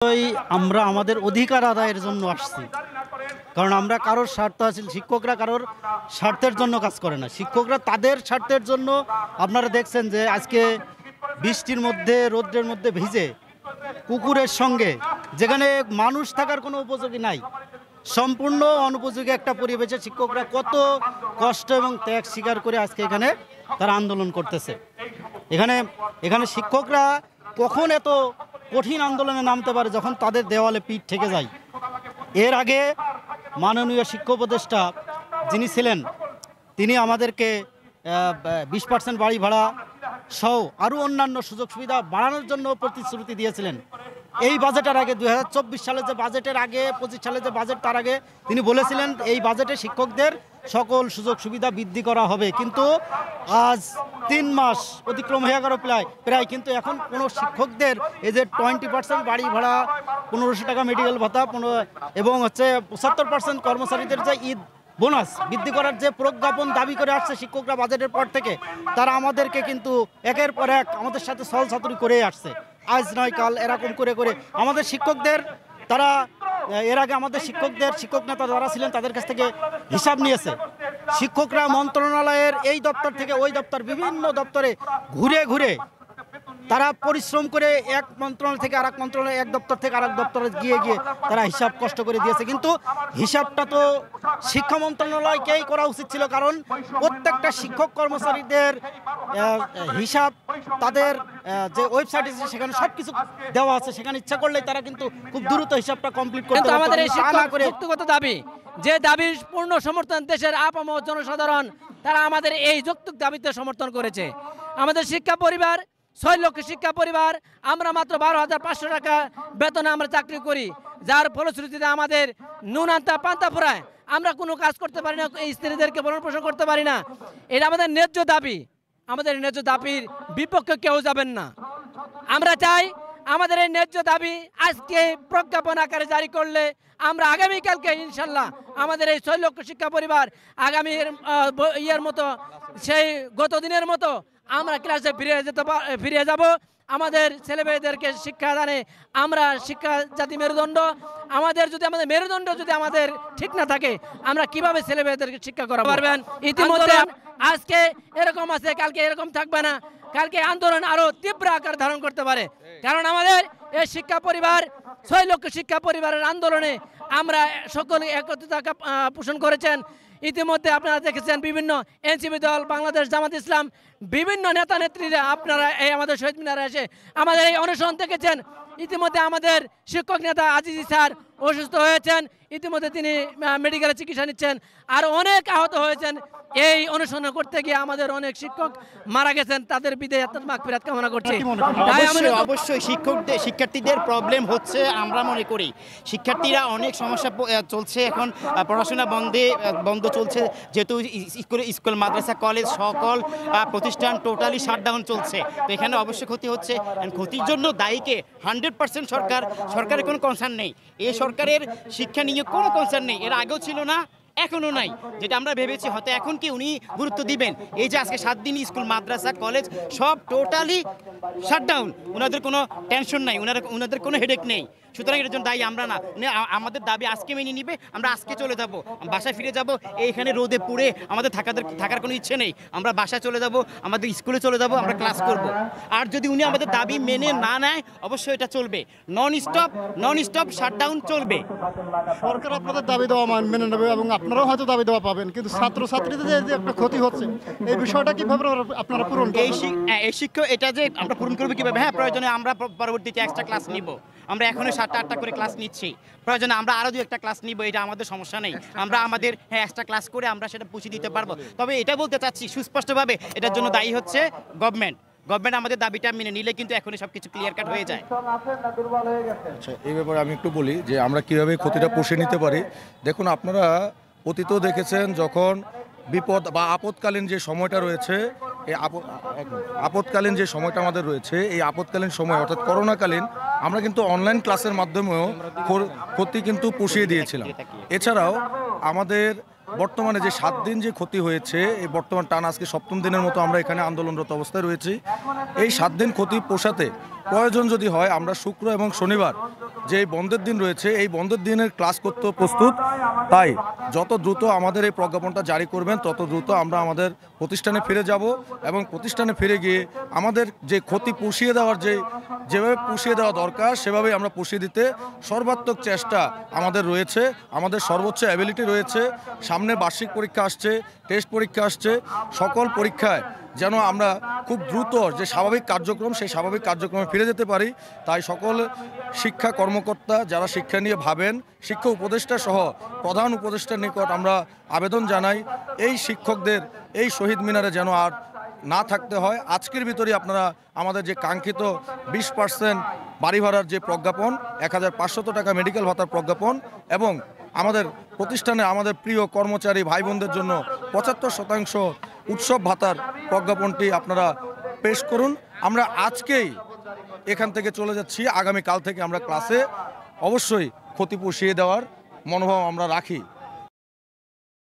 আমরা আমাদের অধিকার আদায়ের জন্য আসছি, কারণ আমরা কারোর স্বার্থ হাসিল, শিক্ষকরা কারোর স্বার্থের জন্য কাজ করে না, শিক্ষকরা তাদের স্বার্থের জন্য। আপনারা দেখছেন যে আজকে বৃষ্টির মধ্যে রৌদ্রের মধ্যে ভিজে কুকুরের সঙ্গে, যেখানে মানুষ থাকার কোনো উপযোগী নাই, সম্পূর্ণ অনুপযোগী একটা পরিবেশে শিক্ষকরা কত কষ্ট এবং ত্যাগ স্বীকার করে আজকে এখানে তারা আন্দোলন করতেছে। এখানে শিক্ষকরা কখন এত কঠিন আন্দোলনে নামতে পারে, যখন তাদের দেওয়ালে পিঠ ঠেকে যায়। এর আগে মাননীয় শিক্ষা উপদেষ্টা যিনি ছিলেন, তিনি আমাদেরকে 20% বাড়ি ভাড়া সহ আরও অন্যান্য সুযোগ সুবিধা বাড়ানোর জন্য প্রতিশ্রুতি দিয়েছিলেন। এই বাজেটের আগে 2024 সালে যে বাজেটের আগে 25 সালে যে বাজেট, তার আগে তিনি বলেছিলেন এই বাজেটে শিক্ষকদের সকল সুযোগ সুবিধা বৃদ্ধি করা হবে। কিন্তু আজ 3 মাস অতিক্রম হয়ে গেল প্রায়, কিন্তু এখন কোনো শিক্ষকদের এই যে 20% বাড়ি ভাড়া, 1500 টাকা মেডিকেল ভাতা, এবং 75% কর্মচারীদের যে ঈদ বোনাস বৃদ্ধি করার যে প্রজ্ঞাপন দাবি করে আসছে শিক্ষকরা বাজেটের পর থেকে, তারা আমাদেরকে কিন্তু একের পর এক আমাদের সাথে ছলছাতুরি করে আসছে। আজ নয় কাল এরকম করে আমাদের শিক্ষকদের, তারা এর আগে আমাদের শিক্ষক নেতা যারা ছিলেন তাদের কাছ থেকে হিসাব নিয়েছে। শিক্ষকরা মন্ত্রণালয়ের এই দপ্তর থেকে ওই দপ্তর, বিভিন্ন দপ্তরে ঘুরে তারা পরিশ্রম করে এক মন্ত্রণালয় থেকে আরেক মন্ত্রণালয়, এক দপ্তর থেকে আরেক দপ্তরে গিয়ে তারা হিসাব কষ্ট করে দিয়েছে। কিন্তু হিসাবটা তো শিক্ষা মন্ত্রণালয়কেই করা উচিত ছিল, কারণ প্রত্যেকটা শিক্ষক কর্মচারীদের হিসাব তাদের যে ওয়েবসাইট আছে সেখানে সব কিছু দেওয়া আছে, সেখানে ইচ্ছা করলেই তারা কিন্তু খুব দ্রুত হিসাবটা কমপ্লিট করতে পারে। আমাদের এই যৌক্তিকতা দাবি, যে দাবির পূর্ণ সমর্থন দেশের আপামর জনসাধারণ, তারা আমাদের এই যৌক্তিক দাবিতে সমর্থন করেছে। আমাদের শিক্ষা পরিবার 6 লক্ষ শিক্ষা পরিবার, আমরা মাত্র 12,500 টাকা বেতনে আমরা চাকরি করি, যার ফলশ্রুতিতে আমাদের নুন আনতা পান্তা ফুরায়, আমরা কোনো কাজ করতে পারি না, এই স্ত্রীদেরকে ভরণ পোষণ করতে পারি না। এটা আমাদের ন্যায্য দাবি, আমাদের ন্যায্য দাবির বিপক্ষে কেউ যাবেন না। আমরা চাই আমাদের এই ন্যায্য দাবি আজকে প্রজ্ঞাপন আকারে জারি করলে আমরা আগামীকালকে ইনশাল্লাহ আমাদের এই 6 লক্ষ শিক্ষা পরিবার আগামী ইয়ের মতো, সেই গত দিনের মতো আমরা ক্লাসে ফিরে যাব। আমাদের ছেলেমেয়েদেরকে শিক্ষাদানে আমরা শিক্ষা জাতি মেরুদণ্ড, আমাদের মেরুদণ্ড যদি আমাদের ঠিক না থাকে, আমরা কিভাবে ছেলেমেয়েদেরকে শিক্ষা করাবো পারবেন? ইতিমধ্যে আজকে এরকম আছে, কালকে এরকম থাকবে না, কালকে আন্দোলন আরো তীব্র আকার ধারণ করতে পারে। কারণ আমাদের এই শিক্ষা পরিবার 6 লক্ষ শিক্ষা পরিবারের আন্দোলনে আমরা সকলে একত্রিত পোষণ করেছেন। ইতিমধ্যে আপনারা দেখেছেন বিভিন্ন এনসিপি দল, বাংলাদেশ জামাত ইসলাম, বিভিন্ন নেতা নেত্রীরা আপনারা এই আমাদের শহীদ মিনারে এসে আমাদের এই অনশন দেখেছেন। ইতিমধ্যে আমাদের শিক্ষক নেতা আজিজি স্যার অসুস্থ হয়েছেন, ইতিমধ্যে তিনি মেডিকেলে চিকিৎসা নিচ্ছেন, আর অনেক আহত হয়েছেন। এই অনুসরণ করতে গিয়ে আমাদের অনেক শিক্ষক মারা গেছেন, তাদের বিদায় মাগফিরাত কামনা করছি। অবশ্যই শিক্ষার্থীদের প্রবলেম হচ্ছে, আমরা মনে করি শিক্ষার্থীরা অনেক সমস্যা চলছে, এখন পড়াশোনা বন্ধ চলছে, যেহেতু স্কুল মাদ্রাসা কলেজ সকল প্রতিষ্ঠান টোটালি শাটডাউন চলছে। তো এখানে অবশ্যই ক্ষতি হচ্ছে, ক্ষতির জন্য দায়ীকে 100% সরকারের কোনো কনসার্ন নেই। এই সরকারের শিক্ষা নিয়ে কোনো কনসার্ন নেই, এর আগেও ছিল না, এখনো নাই। যেটা আমরা ভেবেছি হয়তো এখন কি উনি গুরুত্ব দিবেন। এই যে আজকে 7 দিন স্কুল মাদ্রাসা কলেজ সব টোটালি শাটডাউন, ওনাদের কোনো টেনশন নাই, ওনাদের কোনো হেডেক নেই। সুতরাং এর জন্য দায়ী আমরা না, আমাদের দাবি আজকে মেনে নিবে, আমরা আজকে চলে যাব, বাসায় ফিরে যাব। এইখানে রোদে পুড়ে আমাদের থাকার কোনো ইচ্ছে নেই, আমরা বাসায় চলে যাব, আমাদের স্কুলে চলে যাব, আমরা ক্লাস করব। আর যদি উনি আমাদের দাবি মেনে না নেয়, অবশ্যই এটা চলবে, নন স্টপ শাটডাউন চলবে। সরকার আপনাদের দাবি দেওয়া মেনে নেবে এবং আপনারাও হয়তো দাবি দেওয়া পাবেন, কিন্তু ছাত্রছাত্রীদের যে একটা ক্ষতি হচ্ছে, এই বিষয়টা কিভাবে আপনারা পূরণ করবেন? এই শিক্ষা এটা যে আমরা পূরণ করবো কিভাবে? হ্যাঁ, প্রয়োজনে আমরা পরবর্তীতে এক্সট্রা ক্লাস নিব, আমরা এখনো 7টা করে ক্লাস নিচ্ছি, প্রয়োজনে আমরা আরও 2-1টা ক্লাস নিব, এটা আমাদের সমস্যা নেই। আমরা আমাদের এক্সট্রা ক্লাস করে আমরা সেটা পুষিয়ে দিতে পারবো। তবে এটা বলতে চাচ্ছি সুস্পষ্টভাবে, এটার জন্য দায়ী হচ্ছে গভর্নমেন্ট আমাদের দাবিটা মেনে নিলে কিন্তু এখনই সবকিছু ক্লিয়ার কাট হয়ে যায়। আচ্ছা, এই ব্যাপারে আমি একটু বলি যে আমরা কিভাবে ক্ষতিটা পুষিয়ে নিতে পারি। দেখুন, আপনারা অতীতেও দেখেছেন, যখন বিপদ বা আপৎকালীন যে সময়টা রয়েছে, এই আপৎকালীন যে সময়টা আমাদের রয়েছে, এই আপৎকালীন সময় অর্থাৎ করোনাকালীন আমরা কিন্তু অনলাইন ক্লাসের মাধ্যমেও ক্ষতি কিন্তু পুষিয়ে দিয়েছিলাম। এছাড়াও আমাদের বর্তমানে যে 7 দিন যে ক্ষতি হয়েছে, এই বর্তমান টানা আজকে 7ম দিনের মতো আমরা এখানে আন্দোলনরত অবস্থায় রয়েছি। এই 7 দিন ক্ষতি পোষাতে প্রয়োজন যদি হয় আমরা শুক্র এবং শনিবার যে এই বন্ধের দিন রয়েছে এই বন্ধের দিনের ক্লাস করতে প্রস্তুত। তাই যত দ্রুত আমাদের এই প্রজ্ঞাপনটা জারি করবেন তত দ্রুত আমরা আমাদের প্রতিষ্ঠানে ফিরে যাব এবং প্রতিষ্ঠানে ফিরে গিয়ে আমাদের যে ক্ষতি পুষিয়ে দেওয়ার যেভাবে পুষিয়ে দেওয়া দরকার সেভাবেই আমরা পুষিয়ে দিতে সর্বাত্মক চেষ্টা আমাদের রয়েছে, আমাদের সর্বোচ্চ অ্যাবিলিটি রয়েছে। সামনে বার্ষিক পরীক্ষা আসছে, টেস্ট পরীক্ষা আসছে, সকল পরীক্ষায় যেন আমরা খুব দ্রুত যে স্বাভাবিক কার্যক্রম সেই স্বাভাবিক কার্যক্রমে ফিরে যেতে পারি। তাই সকল শিক্ষা কর্মকর্তা যারা শিক্ষা নিয়ে ভাবেন, শিক্ষা উপদেষ্টা সহ প্রধান উপদেষ্টার নিকট আমরা আবেদন জানাই এই শিক্ষকদের এই শহীদ মিনারে যেন আর না থাকতে হয়। আজকের ভিতরে আপনারা আমাদের যে কাঙ্ক্ষিত 20% বাড়ি ভাড়ার যে প্রজ্ঞাপন, 1500 টাকা মেডিকেল ভাতার প্রজ্ঞাপন এবং আমাদের প্রতিষ্ঠানে আমাদের প্রিয় কর্মচারী ভাই বোনদের জন্য 75% উৎসব ভাতার প্রজ্ঞাপনটি আপনারা পেশ করুন। আমরা আজকেই এখান থেকে চলে যাচ্ছি, আগামীকাল থেকে আমরা ক্লাসে অবশ্যই ক্ষতি পুষিয়ে দেওয়ার মনোভাব আমরা রাখি।